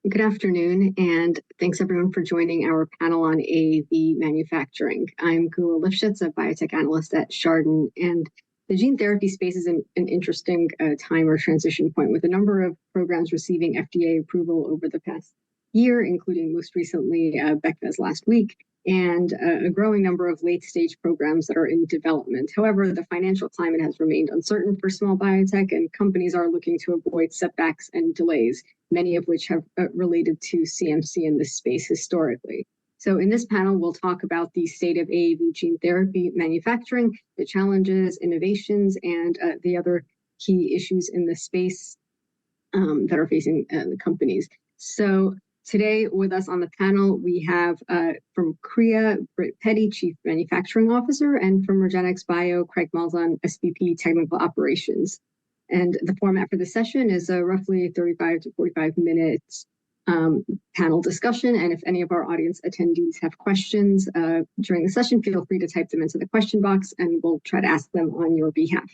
Good afternoon, and thanks everyone for joining our panel on AAV manufacturing. I'm Gula Lifshitz, a biotech analyst at Chardan, and the gene therapy space is an interesting time or transition point with a number of programs receiving FDA approval over the past year, including most recently Beckman's last week, and a growing number of late-stage programs that are in development. However, the financial climate has remained uncertain for small biotech, and companies are looking to avoid setbacks and delays, many of which have related to CMC in this space historically. So in this panel, we'll talk about the state of AAV gene therapy manufacturing, the challenges, innovations, and the other key issues in the space that are facing the companies. So today with us on the panel, we have from Kriya, Britt Petty, Chief Manufacturing Officer, and from REGENXBIO, Craig Malzahn, SVP Technical Operations. And the format for the session is a roughly 35 to 45 minutes panel discussion. And if any of our audience attendees have questions during the session, feel free to type them into the question box and we'll try to ask them on your behalf.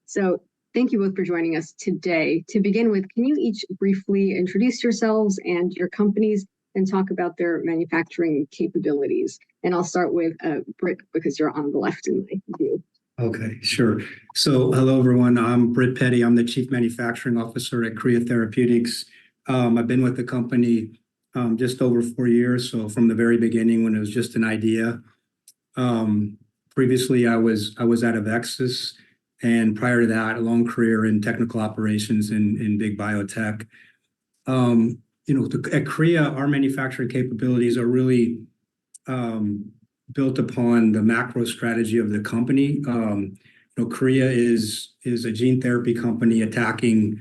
So thank you both for joining us today. To begin with, can you each briefly introduce yourselves and your companies and talk about their manufacturing capabilities? And I'll start with Britt, because you're on the left in my view. Okay, sure. So hello, everyone. I'm Britt Petty. I'm the Chief Manufacturing Officer at Kriya Therapeutics. I've been with the company just over 4 years, so from the very beginning when it was just an idea. Previously, I was at Avexis, and prior to that, a long career in technical operations in big biotech. At Kriya, our manufacturing capabilities are really built upon the macro strategy of the company. Kriya is a gene therapy company attacking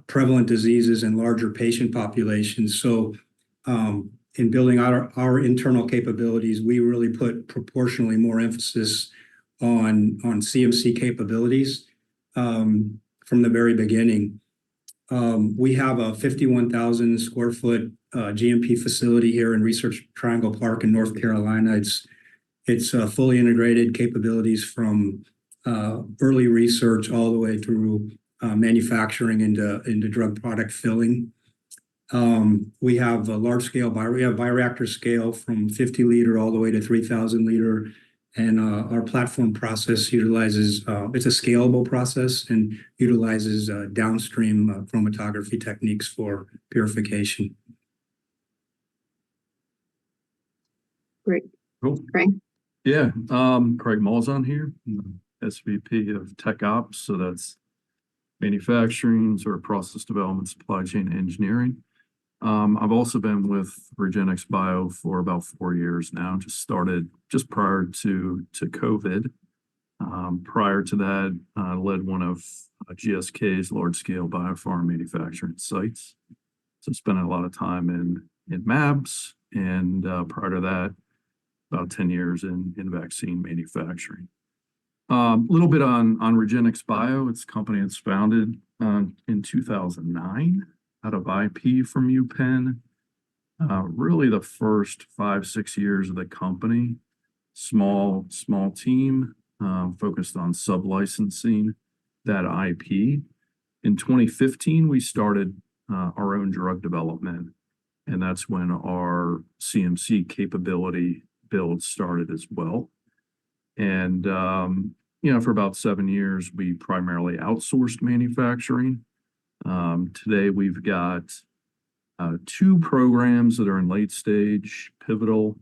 prevalent diseases and larger patient populations. So in building our internal capabilities, we really put proportionally more emphasis on CMC capabilities from the very beginning. We have a 51,000 square foot GMP facility here in Research Triangle Park in North Carolina. It's fully integrated capabilities from early research all the way through manufacturing into drug product filling. We have a large scale bioreactor scale from 50 liter all the way to 3,000 liter. And our platform process utilizes, it's a scalable process and utilizes downstream chromatography techniques for purification. Great. Cool. Craig? Yeah, Craig Malzahn here, SVP of Tech Ops. So that's manufacturing, sort of process development, supply chain engineering. I've also been with REGENXBIO for about 4 years now, just started just prior to COVID. Prior to that, I led one of GSK's large-scale biopharma manufacturing sites. So spent a lot of time in MABs, and prior to that, about 10 years in vaccine manufacturing. A little bit on REGENXBIO. It's a company that's founded in 2009 out of IP from UPenn. Really the first 5-6 years of the company, small team focused on sub-licensing that IP. In 2015, we started our own drug development, and that's when our CMC capability build started as well. And, for about 7 years, we primarily outsourced manufacturing. Today, we've got 2 programs that are in late stage, pivotal,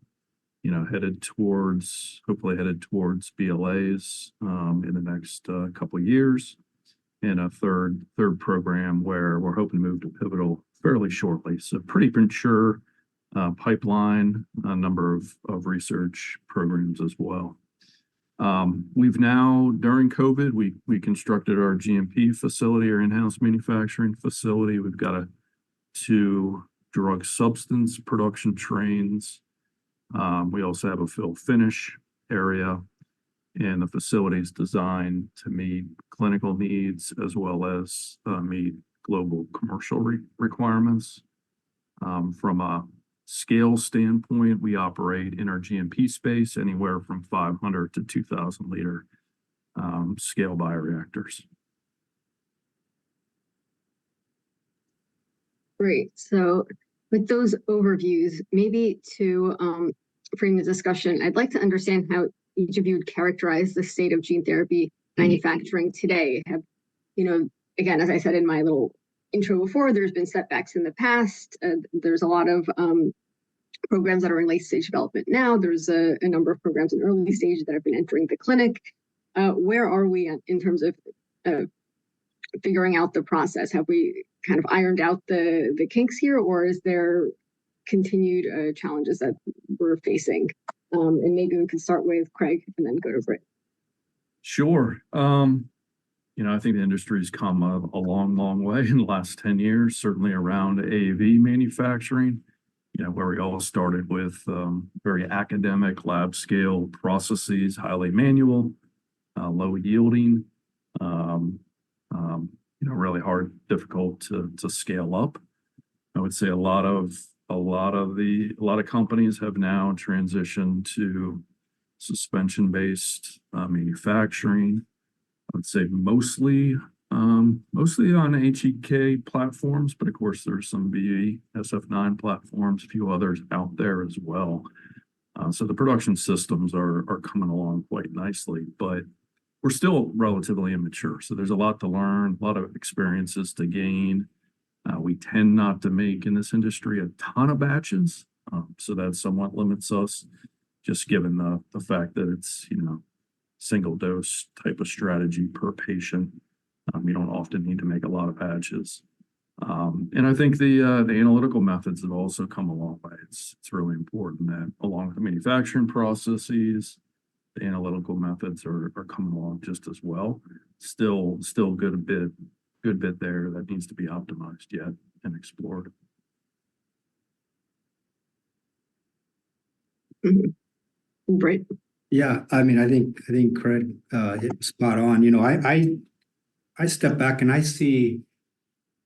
hopefully headed towards BLAs in the next couple of years, and a third program where we're hoping to move to pivotal fairly shortly. So pretty mature pipeline, a number of research programs as well. We've now, during COVID, we constructed our GMP facility, our in-house manufacturing facility. We've got 2 drug substance production trains. We also have a fill finish area, and the facility is designed to meet clinical needs as well as meet global commercial requirements. From a scale standpoint, we operate in our GMP space anywhere from 500 to 2,000 liter scale bioreactors. Great. So with those overviews, maybe to frame the discussion, I'd like to understand how each of you would characterize the state of gene therapy manufacturing today. Have, again, as I said in my little intro before, there's been setbacks in the past. There's a lot of programs that are in late stage development now. There's a number of programs in early stage that have been entering the clinic. Where are we in terms of figuring out the process? Have we kind of ironed out the kinks here, or is there continued challenges that we're facing? And maybe we can start with Craig and then go to Britt. Sure. I think the industry's come a long, long way in the last 10 years, certainly around AAV manufacturing, where we all started with very academic lab scale processes, highly manual, low yielding, really hard, difficult to scale up. I would say a lot of companies have now transitioned to suspension-based manufacturing. I would say mostly on HEK platforms, but of course there's some VE, SF9 platforms, a few others out there as well. So the production systems are coming along quite nicely, but we're still relatively immature. So there's a lot to learn, a lot of experiences to gain. We tend not to make in this industry a ton of batches, so that somewhat limits us, just given the fact that it's single dose type of strategy per patient. You don't often need to make a lot of batches, and I think the analytical methods have also come a long way. It's really important that along with the manufacturing processes, the analytical methods are coming along just as well. Still good bit there that needs to be optimized yet and explored. Mm-hmm. Britt. Yeah, I mean, I think Craig hit spot on. I step back and I see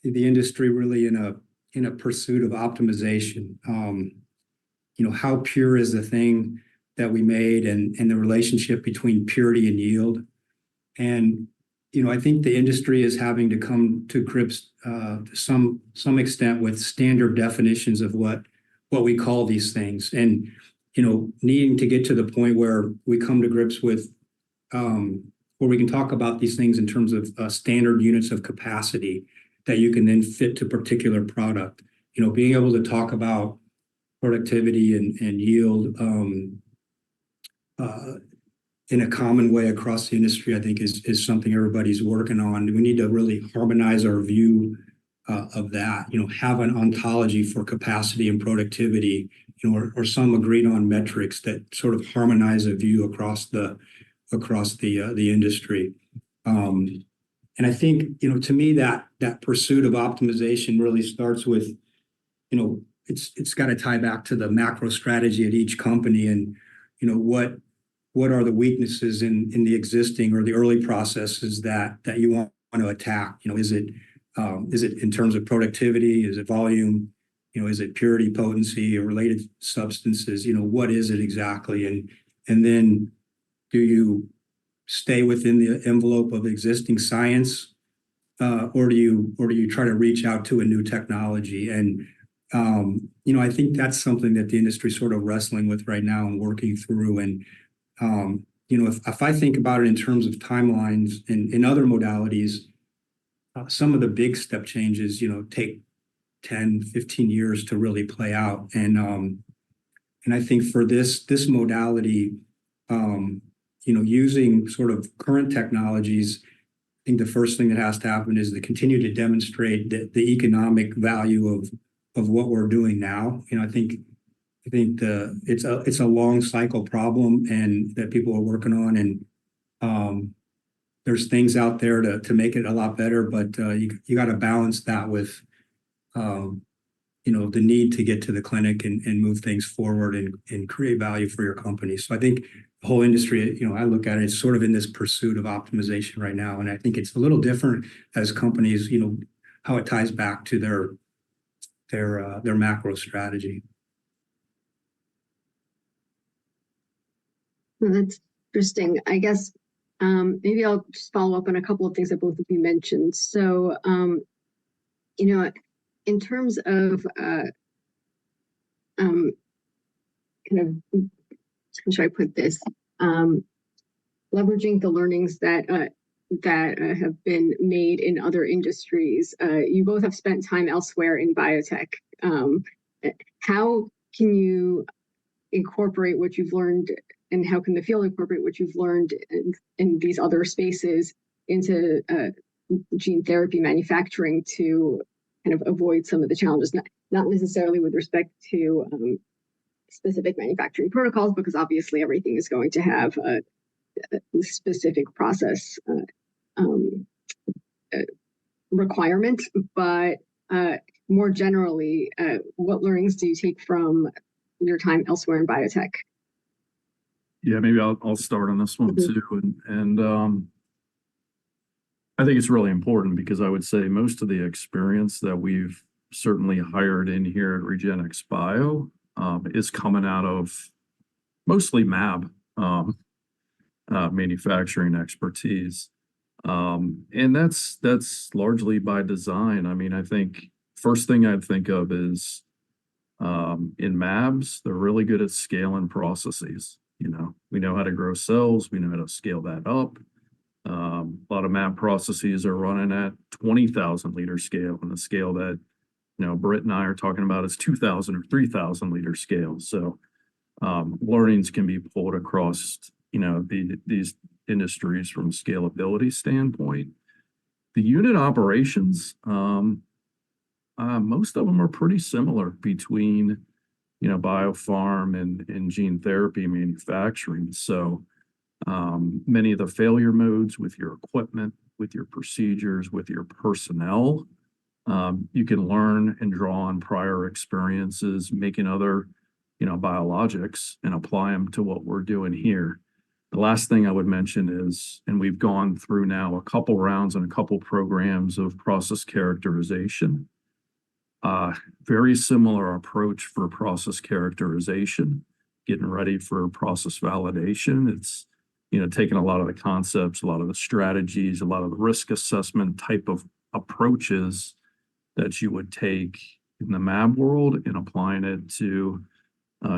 the industry really in a pursuit of optimization. How pure is the thing that we made, and the relationship between purity and yield. And I think the industry is having to come to grips to some extent with standard definitions of what we call these things, and needing to get to the point where we come to grips with where we can talk about these things in terms of standard units of capacity that you can then fit to particular product. Being able to talk about productivity and yield in a common way across the industry, I think is something everybody's working on. We need to really harmonize our view of that, have an ontology for capacity and productivity, or some agreed on metrics that sort of harmonize a view across the industry. And I think, to me, that pursuit of optimization really starts with, it's got to tie back to the macro strategy at each company, and, what are the weaknesses in the existing or the early processes that you want to attack? Is it in terms of productivity? Is it volume? Is it purity, potency, or related substances? What is it exactly? And then do you stay within the envelope of existing science, or do you try to reach out to a new technology? And I think that's something that the industry is sort of wrestling with right now and working through. And if I think about it in terms of timelines in other modalities, some of the big step changes, take 10, 15 years to really play out. And I think for this modality, using sort of current technologies, I think the first thing that has to happen is to continue to demonstrate the economic value of what we're doing now. I think it's a long cycle problem, and that people are working on, and there's things out there to make it a lot better, but you got to balance that with the need to get to the clinic and move things forward and create value for your company. So I think the whole industry, I look at it, it's sort of in this pursuit of optimization right now, and I think it's a little different as companies, how it ties back to their macro strategy. Well, that's interesting. I guess maybe I'll just follow up on a couple of things that both of you mentioned. So, in terms of kind of, how should I put this? Leveraging the learnings that have been made in other industries. You both have spent time elsewhere in biotech. How can you incorporate what you've learned, and how can the field incorporate what you've learned in these other spaces into gene therapy manufacturing to kind of avoid some of the challenges, not necessarily with respect to specific manufacturing protocols, because obviously everything is going to have a specific process requirement, but more generally, what learnings do you take from your time elsewhere in biotech? Yeah, maybe I'll start on this one too. And I think it's really important because I would say most of the experience that we've certainly hired in here at Regenix Bio is coming out of mostly MAB manufacturing expertise. And that's largely by design. I mean, I think first thing I'd think of is in MABs, they're really good at scaling processes. You know, we know how to grow cells, we know how to scale that up. A lot of MAB processes are running at 20,000 liter scale, and the scale that, you know, Britt and I are talking about is 2,000 or 3,000 liter scale. So learnings can be pulled across, you know, these industries from a scalability standpoint. The unit operations, most of them are pretty similar between, you know, biopharm and gene therapy manufacturing. So many of the failure modes with your equipment, with your procedures, with your personnel, you can learn and draw on prior experiences making other, you know, biologics and apply them to what we're doing here. The last thing I would mention is, and we've gone through now a couple rounds and a couple programs of process characterization. Very similar approach for process characterization, getting ready for process validation. It's, you know, taking a lot of the concepts, a lot of the strategies, a lot of the risk assessment type of approaches that you would take in the MAB world and applying it to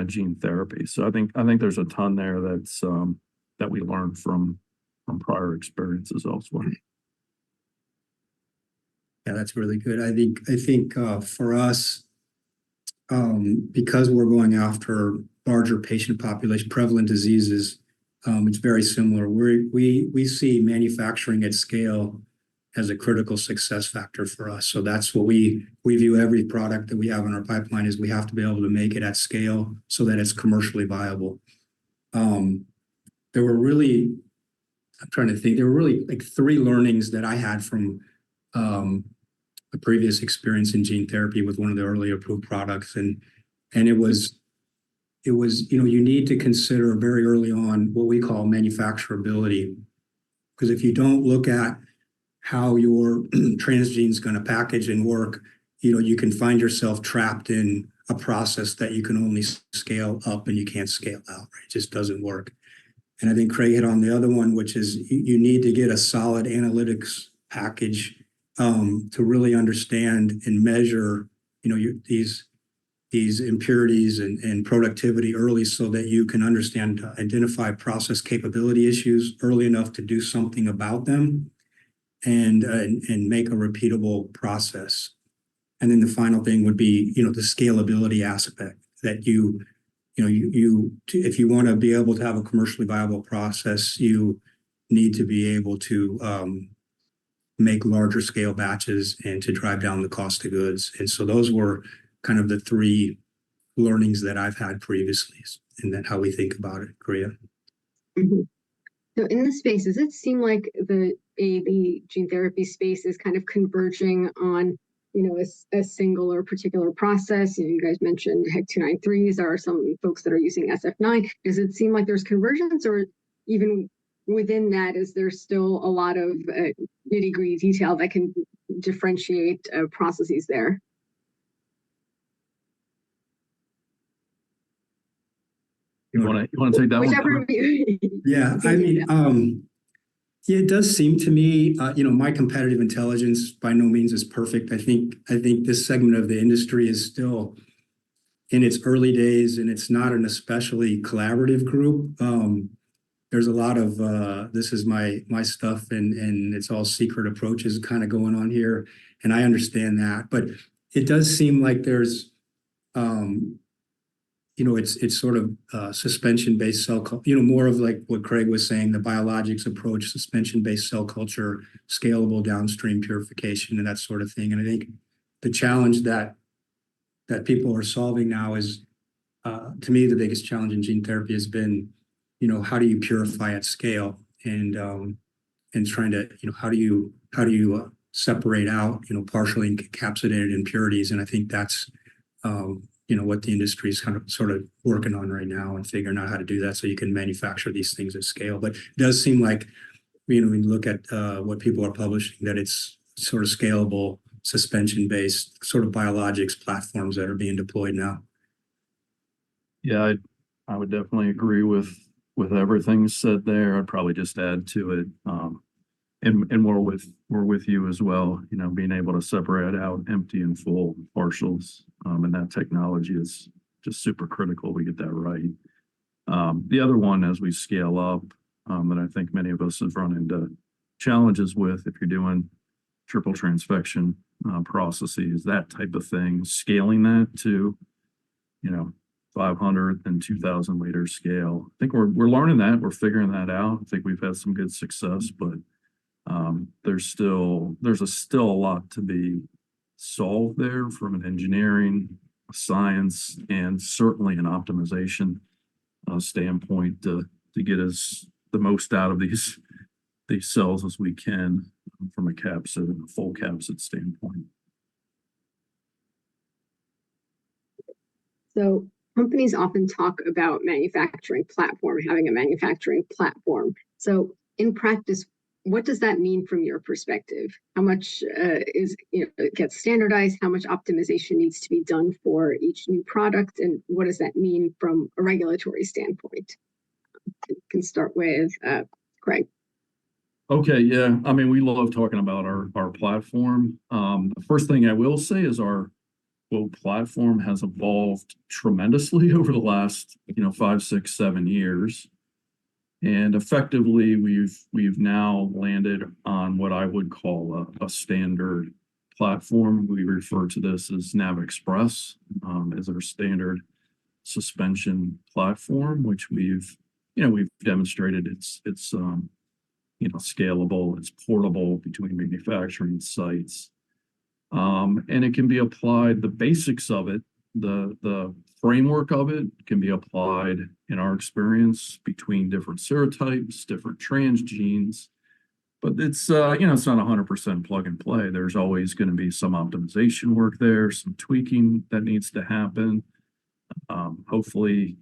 gene therapy. So I think there's a ton there that's that we learned from prior experiences elsewhere. Yeah, that's really good. I think for us, because we're going after larger patient population, prevalent diseases, it's very similar. We see manufacturing at scale as a critical success factor for us. So that's what we view every product that we have in our pipeline is we have to be able to make it at scale so that it's commercially viable. There were really like 3 learnings that I had from a previous experience in gene therapy with one of the early approved products. And it was, you know, you need to consider very early on what we call manufacturability. Because if you don't look at how your transgene is going to package and work, you know, you can find yourself trapped in a process that you can only scale up and you can't scale out, right? It just doesn't work. And I think Craig hit on the other one, which is you need to get a solid analytics package to really understand and measure, you know, these impurities and productivity early so that you can understand, identify process capability issues early enough to do something about them and make a repeatable process. And then the final thing would be, you know, the scalability aspect that you if you want to be able to have a commercially viable process, you need to be able to make larger scale batches and to drive down the cost of goods. And so those were kind of the 3 learnings that I've had previously, and that how we think about it, Korea. Mm-hmm. So in this space, does it seem like the AAV gene therapy space is kind of converging on, you know, a single or particular process? You know, you guys mentioned HEC-293s. There are some folks that are using SF9. Does it seem like there's convergence, or even within that, is there still a lot of nitty-gritty detail that can differentiate processes there? You want to take that Whichever one? of you. Yeah, I mean, Yeah, it does seem to me, my competitive intelligence by no means is perfect. I think this segment of the industry is still in its early days, and it's not an especially collaborative group. There's a lot of this is my stuff, and it's all secret approaches kind of going on here, and I understand that, but it does seem like there's it's sort of suspension-based more of like what Craig was saying, the biologics approach, suspension-based cell culture, scalable downstream purification, and that sort of thing. And I think the challenge that people are solving now is, to me, the biggest challenge in gene therapy has been, how do you purify at scale, and trying to, how do you separate out, partially encapsulated impurities, and I think that's what the industry is kind of sort of working on right now and figuring out how to do that so you can manufacture these things at scale. But it does seem like, when you look at what people are publishing, that it's sort of scalable, suspension-based sort of biologics platforms that are being deployed now. Yeah, I would definitely agree with everything said there. I'd probably just add to it, and more with you as well. Being able to separate out empty and full partials, and that technology is just super critical. We get that right. The other one, as we scale up, that I think many of us have run into challenges with, if you're doing triple transfection processes, that type of thing, scaling that to 500 and 2,000 liter scale. I think we're learning that. We're figuring that out. I think we've had some good success, but there's still a lot to be solved there from an engineering, science, and certainly an optimization standpoint to get us the most out of these cells as we can from a capsid and a full capsid standpoint. So companies often talk about manufacturing platform, having a manufacturing platform. So in practice, what does that mean from your perspective? How much gets standardized? How much optimization needs to be done for each new product? And what does that mean from a regulatory standpoint? You can start with Craig. Okay, yeah. I mean, we love talking about our platform. The first thing I will say is our platform has evolved tremendously over the last 5, 6, 7 years. And effectively, we've now landed on what I would call a standard platform. We refer to this as NavXpress as our standard suspension platform, which we've demonstrated it's scalable, it's portable between manufacturing sites, and it can be applied. The basics of it, the framework of it, can be applied in our experience between different serotypes, different transgenes, but it's it's not 100% plug and play. There's always going to be some optimization work there, some tweaking that needs to happen. Hopefully,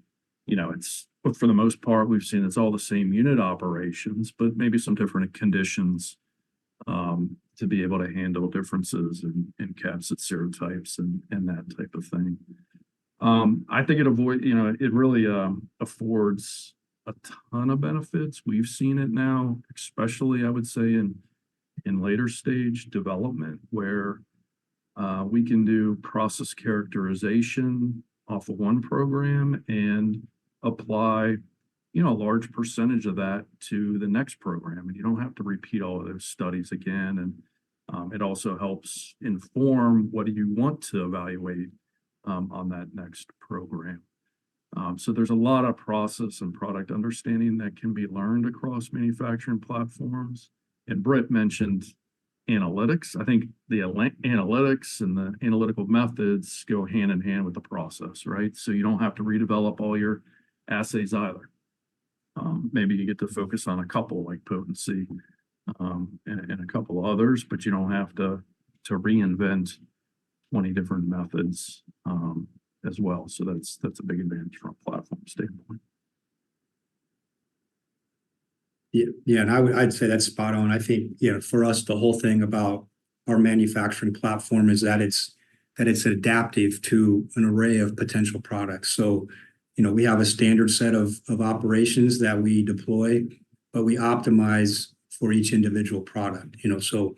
but for the most part, we've seen it's all the same unit operations, but maybe some different conditions to be able to handle differences in capsid serotypes and that type of thing. I think it really affords a ton of benefits. We've seen it now, especially I would say in later stage development, where we can do process characterization off of one program and apply a large percentage of that to the next program, and you don't have to repeat all of those studies again. And it also helps inform what do you want to evaluate on that next program. So there's a lot of process and product understanding that can be learned across manufacturing platforms. And Britt mentioned analytics. I think the analytics and the analytical methods go hand in hand with the process, right? So you don't have to redevelop all your assays either. Maybe you get to focus on a couple like potency and a couple others, but you don't have to reinvent 20 different methods as well. So that's a big advantage from a platform standpoint. Yeah, and I'd say that's spot on. I think for us, the whole thing about our manufacturing platform is that it's adaptive to an array of potential products. So we have a standard set of operations that we deploy, but we optimize for each individual product, so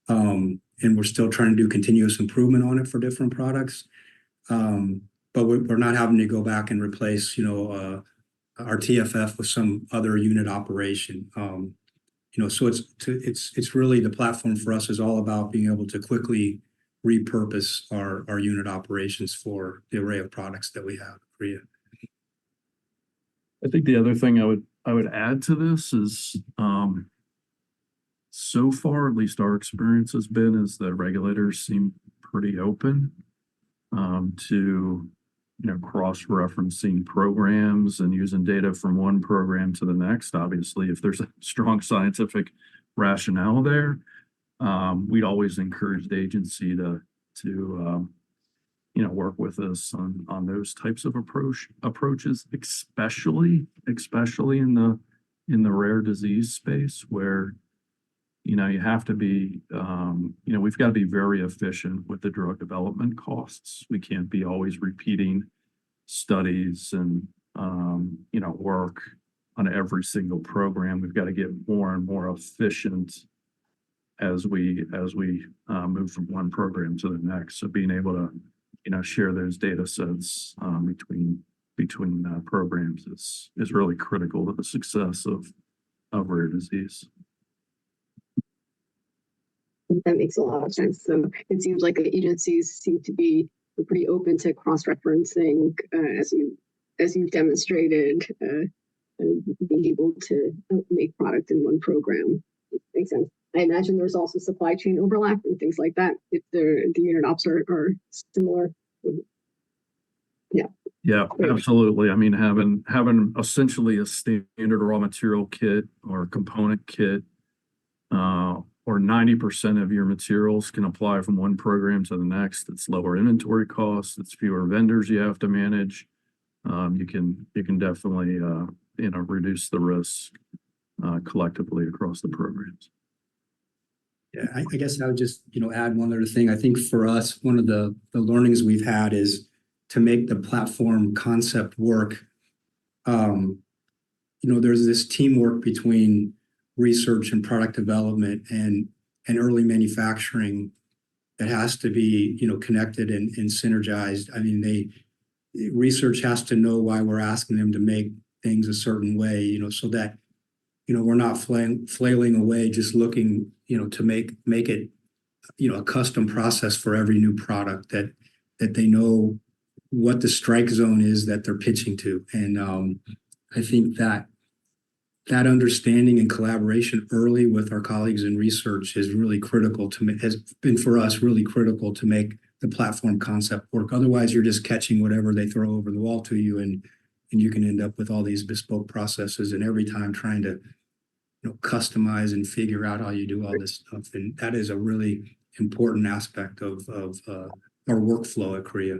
and we're still trying to do continuous improvement on it for different products. But we're not having to go back and replace, our TFF with some other unit operation. So it's really, the platform for us is all about being able to quickly repurpose our unit operations for the array of products that we have at Korea. I think the other thing I would add to this is, so far, at least our experience has been, is that regulators seem pretty open to cross-referencing programs and using data from one program to the next. Obviously, if there's a strong scientific rationale there, we'd always encourage the agency to work with us on those types of approaches, especially in the rare disease space, where you have to be, we've got to be very efficient with the drug development costs. We can't be always repeating studies and, work on every single program. We've got to get more and more efficient as we move from one program to the next. So being able to, share those data sets between programs is really critical to the success of rare disease. That makes a lot of sense. So it seems like the agencies seem to be pretty open to cross-referencing, as you've demonstrated, being able to make product in one program. It makes sense. I imagine there's also supply chain overlap and things like that if the unit ops are similar. Yeah, absolutely. I mean, having essentially a standard raw material kit or component kit, or 90% of your materials can apply from one program to the next. It's lower inventory costs. It's fewer vendors you have to manage. You can definitely reduce the risk collectively across the programs. Yeah, I guess I would just add one other thing. I think for us, one of the learnings we've had is to make the platform concept work. There's this teamwork between research and product development and early manufacturing that has to be connected and synergized. I mean, research has to know why we're asking them to make things a certain way, so that we're not flailing away just looking to make it a custom process for every new product, that they know what the strike zone is that they're pitching to. And I think that understanding and collaboration early with our colleagues in research is really critical has been for us really critical to make the platform concept work. Otherwise, you're just catching whatever they throw over the wall to you, and you can end up with all these bespoke processes, and every time trying to customize and figure out how you do all this stuff. And that is a really important aspect of our workflow at Korea.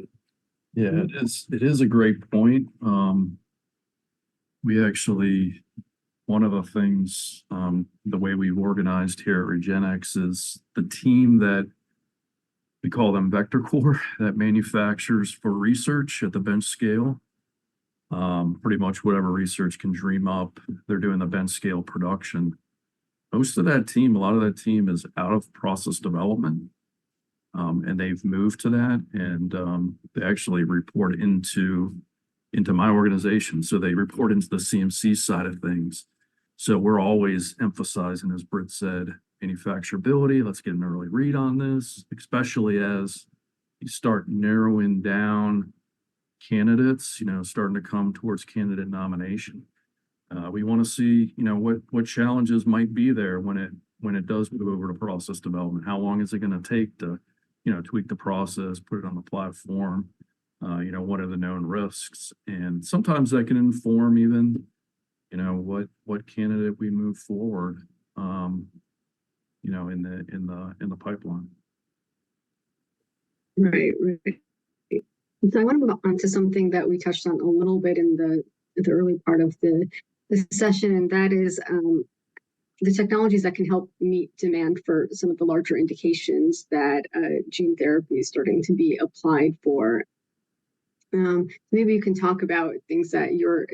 Yeah, it is a great point. We actually, one of the things, the way we've organized here at Regenx is the team that we call them Vector Core, that manufactures for research at the bench scale. Pretty much whatever research can dream up, they're doing the bench scale production. Most of that team, a lot of that team is out of process development, and they've moved to that, and they actually report into my organization. So they report into the CMC side of things. So we're always emphasizing, as Britt said, manufacturability. Let's get an early read on this, especially as you start narrowing down candidates, starting to come towards candidate nomination. We want to see, what challenges might be there when it does move over to process development. How long is it going to take to, tweak the process, put it on the platform? What are the known risks? And sometimes that can inform even, what candidate we move forward, in the pipeline. Right. So I want to move on to something that we touched on a little bit in the early part of the session, and that is the technologies that can help meet demand for some of the larger indications that gene therapy is starting to be applied for. Maybe you can talk about things that you're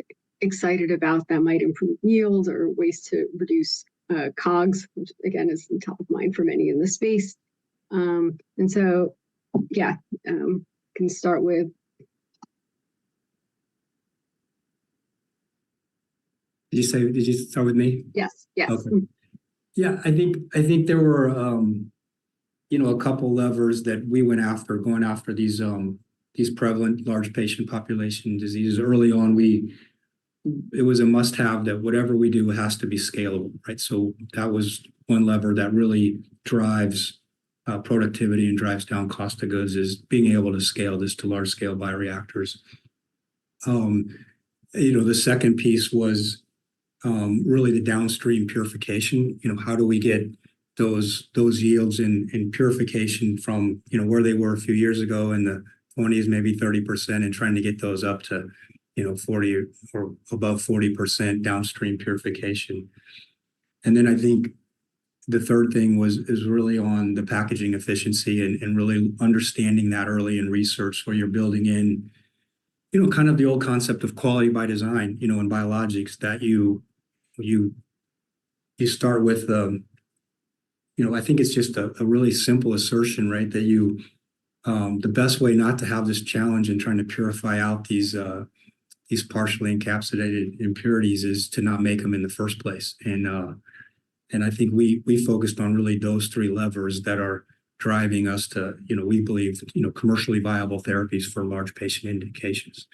excited about that might improve yield or ways to reduce COGS, which again is top of mind for many in the space. And so, yeah, can start with. Did you start with me? Yes, yes. Okay. Yeah, I think there were a couple levers that we went after, going after these prevalent large patient population diseases. Early on, it was a must-have that whatever we do has to be scalable, right? So that was one lever that really drives productivity and drives down cost of goods, is being able to scale this to large-scale bioreactors. The second piece was really the downstream purification. How do we get those yields in purification from where they were a few years ago in the 20s, maybe 30%, and trying to get those up to 40 or above 40% downstream purification. And then I think the third thing is really on the packaging efficiency and really understanding that early in research, where you're building in kind of the old concept of quality by design in biologics, that you start with I think it's just a really simple assertion, right? That the best way not to have this challenge in trying to purify out these partially encapsulated impurities is to not make them in the first place. And I think we focused on really those three levers that are driving us to, we believe, commercially viable therapies for large patient indications.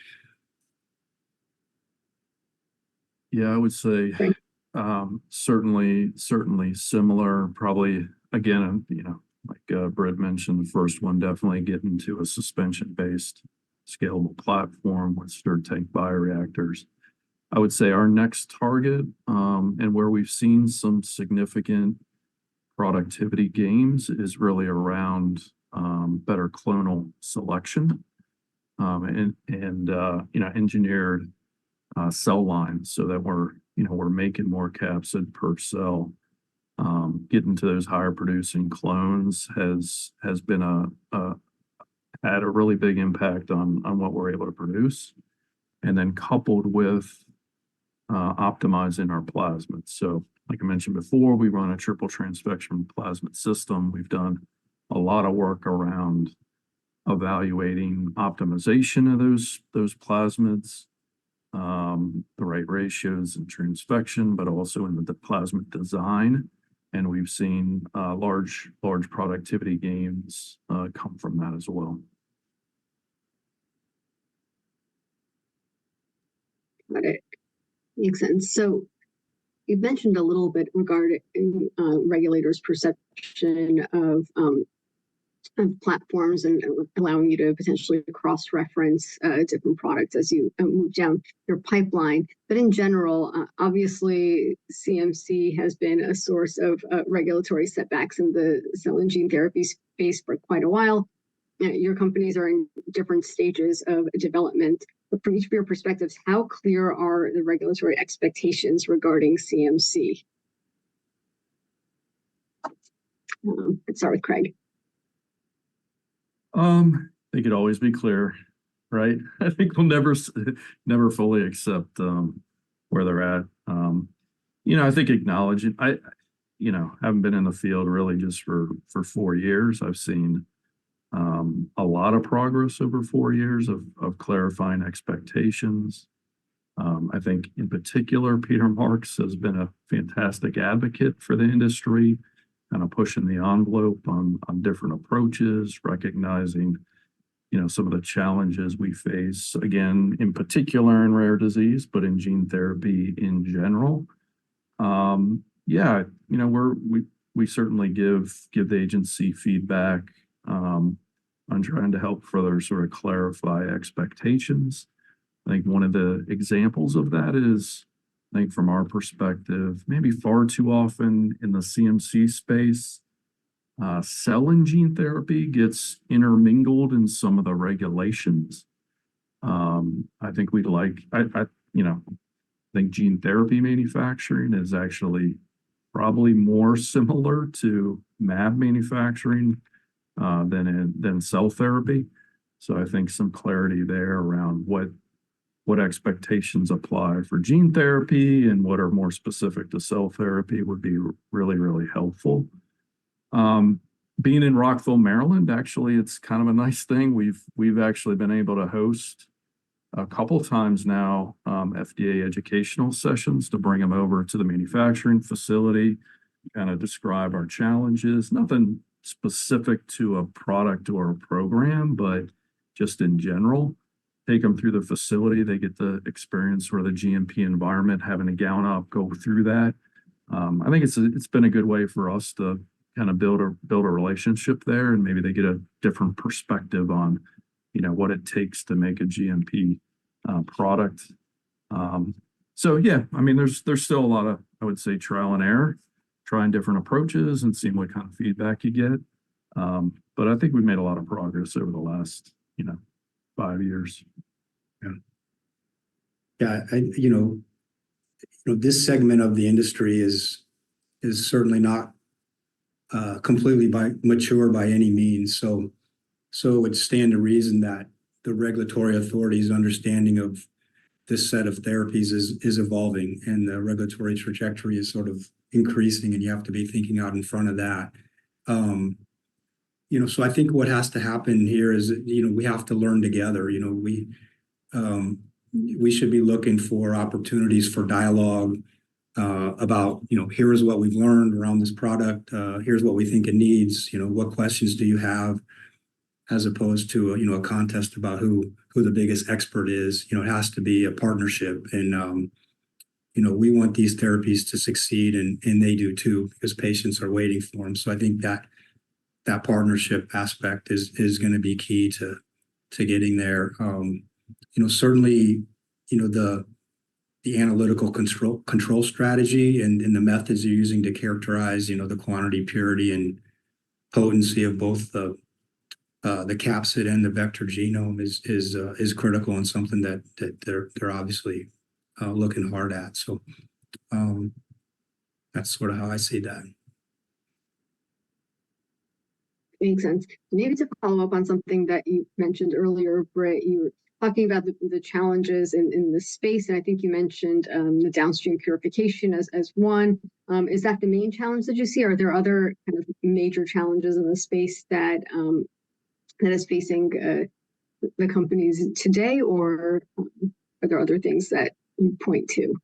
Yeah, I would say certainly similar. Probably again, like Brett mentioned, the first one definitely getting to a suspension-based scalable platform with stirred tank bioreactors. I would say our next target, and where we've seen some significant productivity gains, is really around better clonal selection and engineered cell lines, so that we're making more capsid per cell. Getting to those higher producing clones has been had a really big impact on what we're able to produce, and then coupled with optimizing our plasmids. So like I mentioned before, we run a triple transfection plasmid system. We've done a lot of work around evaluating optimization of those plasmids, the right ratios and transfection, but also in the plasmid design. And we've seen large productivity gains come from that as well. Got it. Makes sense. So you mentioned a little bit regarding regulators' perception of platforms and allowing you to potentially cross-reference different products as you move down your pipeline. But in general, obviously, CMC has been a source of regulatory setbacks in the cell and gene therapy space for quite a while. Your companies are in different stages of development. But from each of your perspectives, how clear are the regulatory expectations regarding CMC? Let's start with Craig. They could always be clear, right? I think we'll never fully accept where they're at. I think acknowledging, haven't been in the field really just for 4 years. I've seen a lot of progress over 4 years of clarifying expectations. I think in particular, Peter Marks has been a fantastic advocate for the industry, kind of pushing the envelope on different approaches, recognizing, some of the challenges we face, again, in particular in rare disease, but in gene therapy in general. We certainly give the agency feedback on trying to help further sort of clarify expectations. I think one of the examples of that is, I think from our perspective, maybe far too often in the CMC space, cell and gene therapy gets intermingled in some of the regulations. I think I think gene therapy manufacturing is actually probably more similar to mAb manufacturing than cell therapy. So I think some clarity there around what what expectations apply for gene therapy and what are more specific to cell therapy would be really, really helpful. Being in Rockville, Maryland, actually, it's kind of a nice thing. We've actually been able to host a couple times now FDA educational sessions to bring them over to the manufacturing facility, kind of describe our challenges. Nothing specific to a product or a program, but just in general. Take them through the facility. They get the experience sort of the GMP environment, having a gown up, go through that. I think it's been a good way for us to kind of build a relationship there, and maybe they get a different perspective on, what it takes to make a GMP product. So yeah, I mean, there's still a lot of, I would say, trial and error, trying different approaches and seeing what kind of feedback you get. But I think we've made a lot of progress over the last, 5 years. Yeah, this segment of the industry is certainly not completely mature by any means. So it would stand to reason that the regulatory authorities' understanding of this set of therapies is evolving, and the regulatory trajectory is sort of increasing, and you have to be thinking out in front of that. So I think what has to happen here is, we have to learn together. We should be looking for opportunities for dialogue about, here's what we've learned around this product. Here's what we think it needs. What questions do you have? As opposed to a contest about who the biggest expert is. It has to be a partnership, and we want these therapies to succeed, and they do too, because patients are waiting for them. So I think that partnership aspect is going to be key to getting there. Certainly, the analytical control strategy and the methods you're using to characterize, the quantity, purity, and potency of both the capsid and the vector genome is critical, and something that they're obviously looking hard at. So that's sort of how I see that. Makes sense. Maybe to follow up on something that you mentioned earlier, Britt, you were talking about the challenges in the space, and I think you mentioned the downstream purification as one. Is that the main challenge that you see? Or are there other kind of major challenges in the space that is facing the companies today, or are there other things that you point to?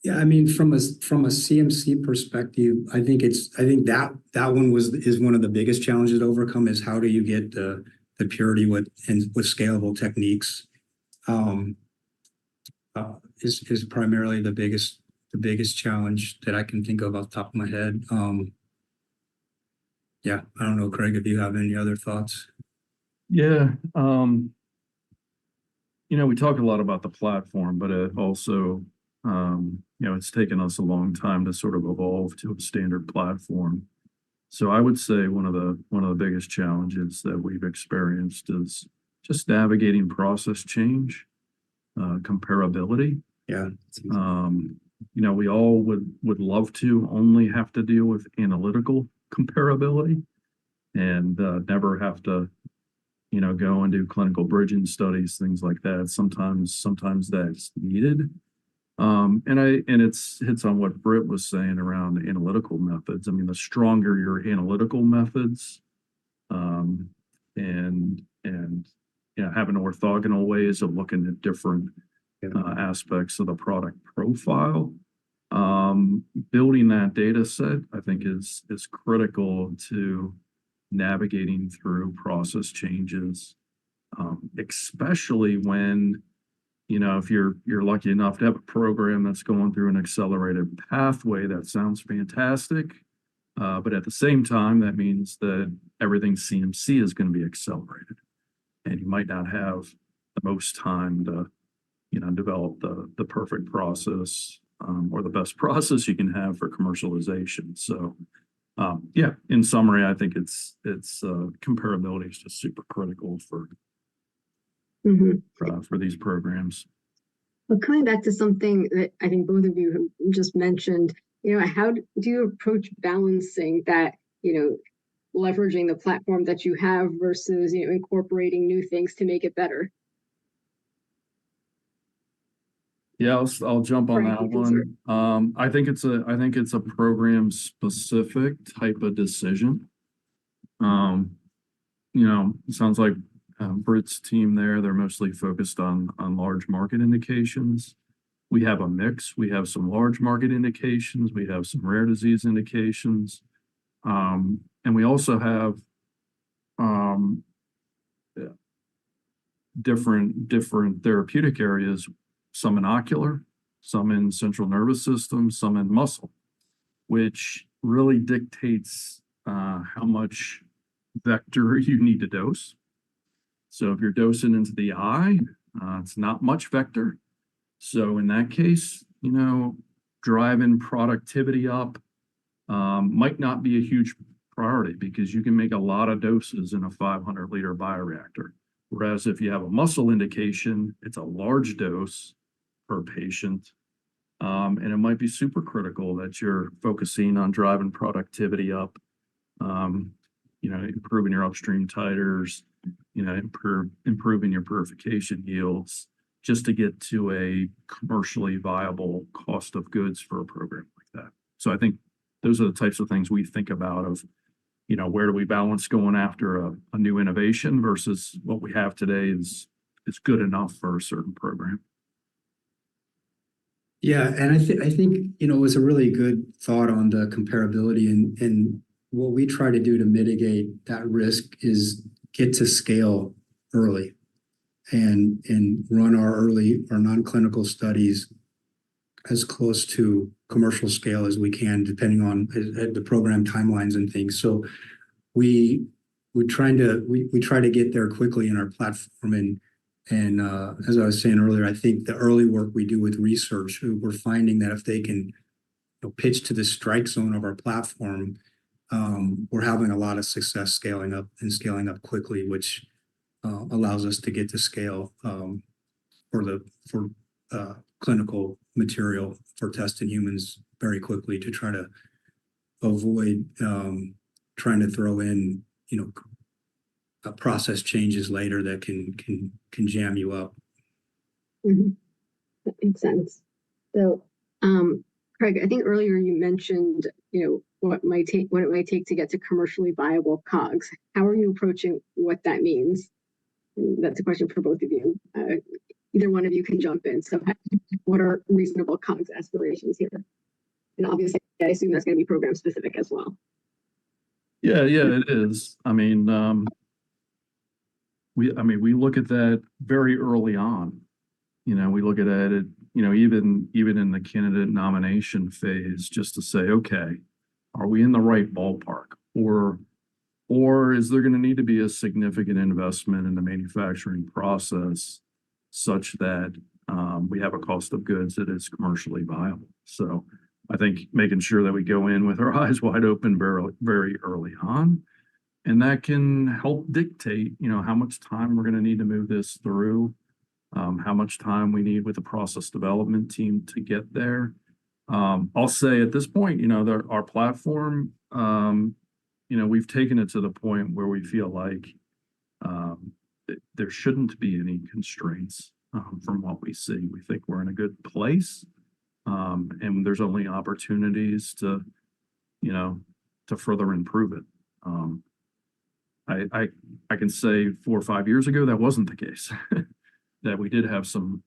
Yeah, I mean, from a CMC perspective, I think that one is one of the biggest challenges to overcome, is how do you get the purity with scalable techniques. Is primarily the biggest challenge that I can think of off the top of my head. Yeah, I don't know, Craig, if you have any other thoughts. Yeah, we talk a lot about the platform, but it also, it's taken us a long time to sort of evolve to a standard platform. So I would say one of the biggest challenges that we've experienced is just navigating process change, comparability. Yeah. We all would love to only have to deal with analytical comparability and never have to, go and do clinical bridging studies, things like that. Sometimes that's needed. And it hits on what Britt was saying around analytical methods. I mean, the stronger your analytical methods, and having orthogonal ways of looking at different aspects of the product profile, building that data set, I think is critical to navigating through process changes, especially when, if you're lucky enough to have a program that's going through an accelerated pathway. That sounds fantastic. But at the same time, that means that everything CMC is going to be accelerated. And you might not have the most time to, develop the perfect process, or the best process you can have for commercialization. So, yeah, in summary, I think it's comparability is just super critical for these programs. Well, coming back to something that I think both of you have just mentioned, how do you approach balancing that, leveraging the platform that you have versus, incorporating new things to make it better? Yeah, I'll jump on Frank, that you can start. one. I think it's a program specific type of decision. It sounds like Britt's team there, they're mostly focused on large market indications. We have a mix. We have some large market indications. We have some rare disease indications. And we also have different therapeutic areas, some in ocular, some in central nervous system, some in muscle, which really dictates how much vector you need to dose. So if you're dosing into the eye, it's not much vector. So in that case, driving productivity up might not be a huge priority because you can make a lot of doses in a 500-liter bioreactor. Whereas if you have a muscle indication, it's a large dose per patient. And it might be super critical that you're focusing on driving productivity up, improving your upstream titers, improving your purification yields, just to get to a commercially viable cost of goods for a program like that. So I think those are the types of things we think about of, where do we balance going after a new innovation versus what we have today is good enough for a certain program. Yeah, and I think it was a really good thought on the comparability, and what we try to do to mitigate that risk is get to scale early and run our non-clinical studies as close to commercial scale as we can, depending on the program timelines and things. So we try to get there quickly in our platform, and as I was saying earlier, I think the early work we do with research, we're finding that if they can pitch to the strike zone of our platform, we're having a lot of success scaling up quickly, which allows us to get to scale for clinical material for test in humans very quickly to try to avoid trying to throw in process changes later that can jam you up. Mm-hmm. That makes sense. So, Craig, I think earlier you mentioned, what it might take to get to commercially viable COGS. How are you approaching what that means? And that's a question for both of you. Either one of you can jump in. So, what are reasonable COGS aspirations here? And obviously, I assume that's going to be program specific as well. Yeah, it is. We look at that very early on. We look at it, even in the candidate nomination phase, just to say, okay, are we in the right ballpark? Or is there going to need to be a significant investment in the manufacturing process such that we have a cost of goods that is commercially viable? So I think making sure that we go in with our eyes wide open very, very early on, and that can help dictate, how much time we're going to need to move this through, how much time we need with the process development team to get there. I'll say at this point, our platform, we've taken it to the point where we feel like there shouldn't be any constraints from what we see. We think we're in a good place, and there's only opportunities to further improve it. I can say 4 or 5 years ago that wasn't the case. That we did have some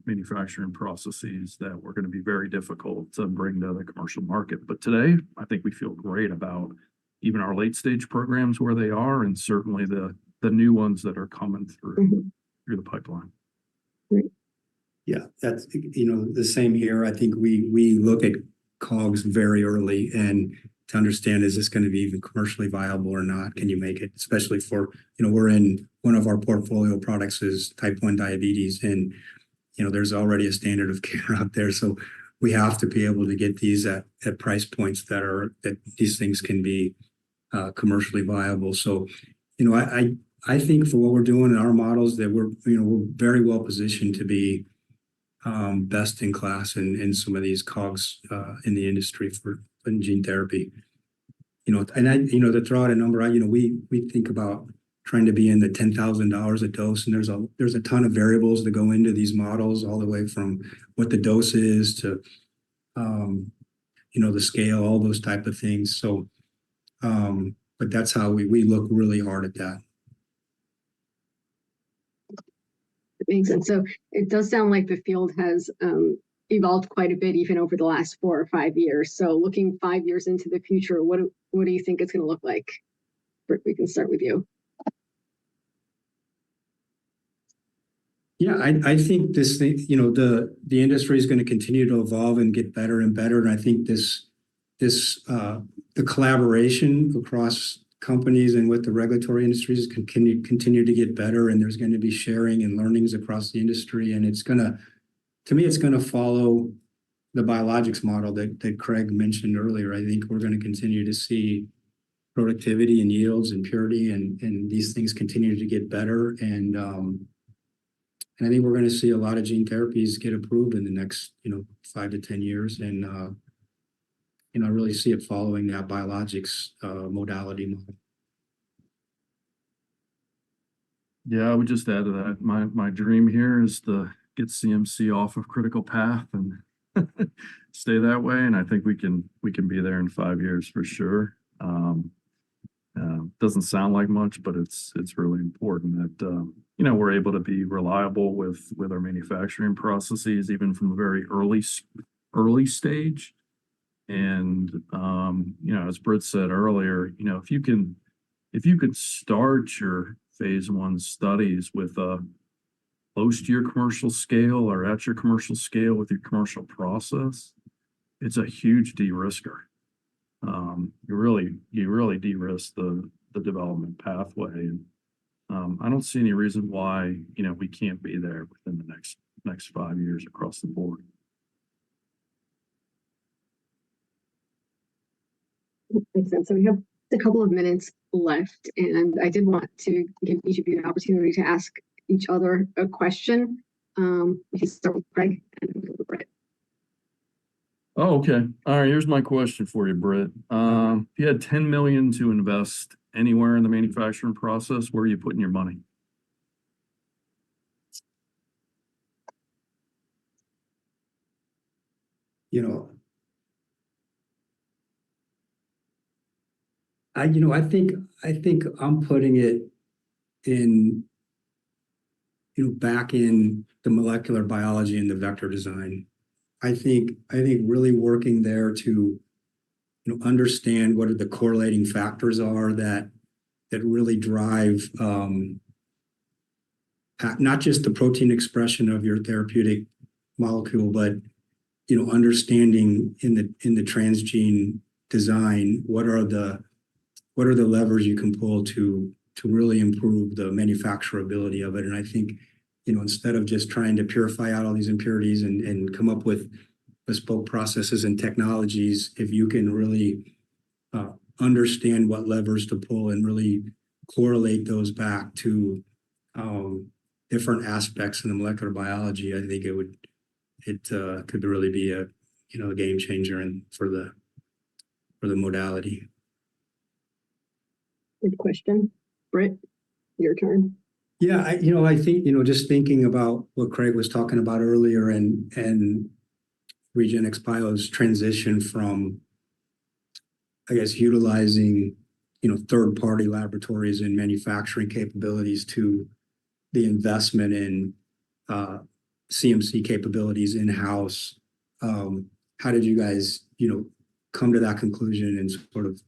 manufacturing processes that were going to be very difficult to bring to the commercial market. But today, I think we feel great about even our late stage programs where they are, and certainly the new ones that are coming through the pipeline. Yeah, that's the same here. I think we look at COGS very early and to understand, is this going to be even commercially viable or not? Can you make it? Especially for, we're in one of our portfolio products is type 1 diabetes, and there's already a standard of care out there. So we have to be able to get these at price points that these things can be commercially viable. So, I think for what we're doing in our models that we're very well positioned to be best in class in some of these COGS in the industry for gene therapy. And to throw out a number, we think about trying to be in the $10,000 a dose. And there's a ton of variables that go into these models, all the way from what the dose is to, the scale, all those type of things. So, but that's how we look really hard at that. It makes sense. So it does sound like the field has evolved quite a bit, even over the last 4 or 5 years. So looking 5 years into the future, what do you think it's going to look like? We can start with you. Yeah, I think this thing, the industry is going to continue to evolve and get better and better. And I think the collaboration across companies and with the regulatory industries can continue to get better. And there's going to be sharing and learnings across the industry. And to me, it's going to follow the biologics model that Craig mentioned earlier. I think we're going to continue to see productivity and yields and purity, and these things continue to get better. And I think we're going to see a lot of gene therapies get approved in the next, 5 to 10 years. And, I really see it following that biologics modality model. Yeah, I would just add to that. My dream here is to get CMC off of critical path and stay that way. And I think we can be there in 5 years for sure. Doesn't sound like much, but it's really important that we're able to be reliable with our manufacturing processes, even from a very early stage. And as Britt said earlier, if you could start your phase 1 studies with a close to your commercial scale or at your commercial scale with your commercial process, it's a huge de-risker. You really de-risk the development pathway. And I don't see any reason why, we can't be there within the next 5 years across the board. Makes sense. So we have a couple of minutes left, and I did want to give each of you an opportunity to ask each other a question. We can start with Craig and then go to Britt. Oh, okay. All right. Here's my question for you, Britt. If you had $10 million to invest anywhere in the manufacturing process, where are you putting your money? I think I'm putting it in, back in the molecular biology and the vector design. I think really working there to, understand what are the correlating factors are that really drive not just the protein expression of your therapeutic molecule, but understanding in the transgene design what are the levers you can pull to really improve the manufacturability of it. And I think instead of just trying to purify out all these impurities and come up with bespoke processes and technologies, if you can really understand what levers to pull and really correlate those back to different aspects in the molecular biology, I think it could really be a game changer for the modality. Good question. Britt, your turn. Yeah, I think, just thinking about what Craig was talking about earlier and RegenXBio's transition from, I guess, utilizing, third-party laboratories and manufacturing capabilities to the investment in CMC capabilities in-house. How did you guys, come to that conclusion and sort of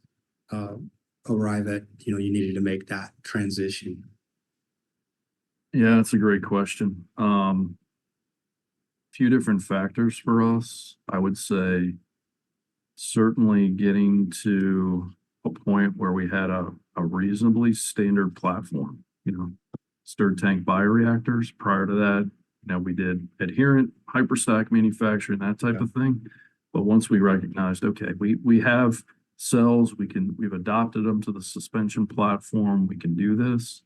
arrive at, you needed to make that transition? Yeah, that's a great question. Few different factors for us. I would say certainly getting to a point where we had a reasonably standard platform, stirred tank bioreactors. Prior to that, we did adherent hyperstack manufacturing, that type of thing. But once we recognized, okay, we have cells, we've adopted them to the suspension platform, we can do this.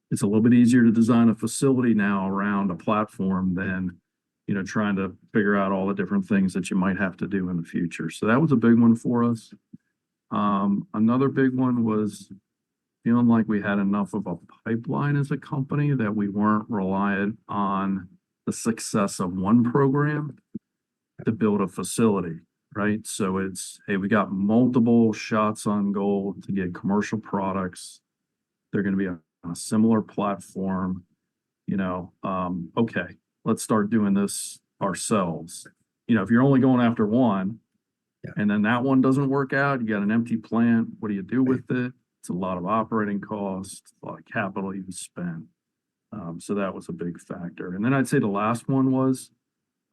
It's a little bit easier to design a facility now around a platform than trying to figure out all the different things that you might have to do in the future. So that was a big one for us. Another big one was feeling like we had enough of a pipeline as a company that we weren't reliant on the success of one program to build a facility, right? So it's, hey, we got multiple shots on goal to get commercial products. They're going to be on a similar platform, okay, let's start doing this ourselves. If you're only going after one, and then that one doesn't work out, you got an empty plant, what do you do with it? It's a lot of operating costs, a lot of capital you spend. So that was a big factor. And then I'd say the last one was,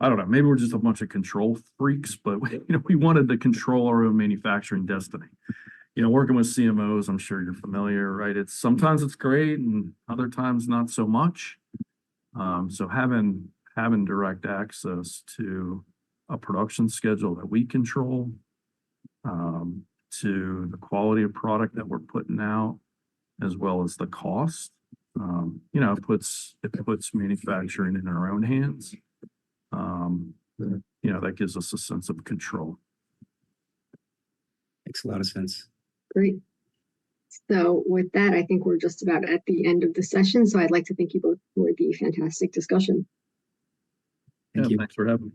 I don't know, maybe we're just a bunch of control freaks, but we wanted to control our own manufacturing destiny. Working with CMOs, I'm sure you're familiar, right? Sometimes it's great and other times not so much. So having direct access to a production schedule that we control, to the quality of product that we're putting out, as well as the cost, it puts manufacturing in our own hands. That gives us a sense of control. Makes a lot of sense. Great. So with that, I think we're just about at the end of the session. So I'd like to thank you both for the fantastic discussion. Thank you. Thanks for having me.